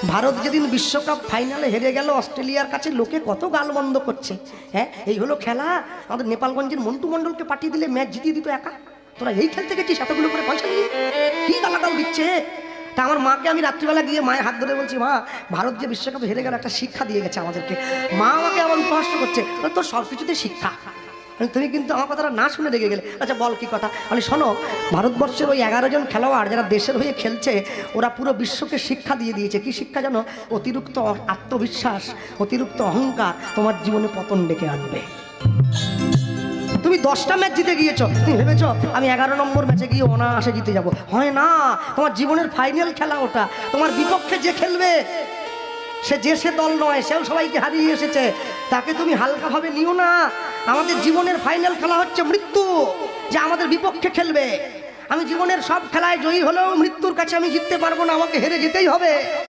ভারত যেদিন বিশ্বকাপ ফাইনালে হেরে গেল অস্ট্রেলিয়ার কাছে, লোকে কত গালবন্ধ করছে। হ্যাঁ, এই হলো খেলা। আমাদের নেপালগঞ্জের মন্টু মণ্ডলকে পাঠিয়ে দিলে ম্যাচ জিতিয়ে দিত একা। তোরা এই খেলতে গেছিস এতগুলো করে পয়সা নিয়ে, কি গালাগাল দিচ্ছে। তা আমার মাকে আমি রাত্রিবেলা গিয়ে মায়ের হাত ধরে বলছি, মা ভারত যে বিশ্বকাপে হেরে গেল একটা শিক্ষা দিয়ে গেছে আমাদেরকে। মা আমাকে আবার উপহাস করছে, তোর সব কিছুতে শিক্ষা, তুমি কিন্তু আমার কথাটা না শুনে রেগে গেলে। আচ্ছা বল কি কথা? আমি শোনো, ভারতবর্ষের ওই 11 জন খেলোয়াড় যারা দেশের হয়ে খেলছে, ওরা পুরো বিশ্বকে শিক্ষা দিয়ে দিয়েছে। কি শিক্ষা জানো? অতিরিক্ত আত্মবিশ্বাস, অতিরিক্ত অহংকার তোমার জীবনে পতন ডেকে আনবে। তুমি 10টা ম্যাচ জিতে গিয়েছো, তুমি ভেবেছো আমি 11 নম্বর ম্যাচে গিয়ে অনায়াসে জিতে যাব। হয় না, তোমার জীবনের ফাইনাল খেলা ওটা। তোমার বিপক্ষে যে খেলবে সে দল নয়, সেও সবাইকে হারিয়ে এসেছে, তাকে তুমি হালকাভাবে নিও না। আমাদের জীবনের ফাইনাল খেলা হচ্ছে মৃত্যু, যে আমাদের বিপক্ষে খেলবে। আমি জীবনের সব খেলায় জয়ী হলেও মৃত্যুর কাছে আমি জিততে পারবো না, আমাকে হেরে যেতেই হবে।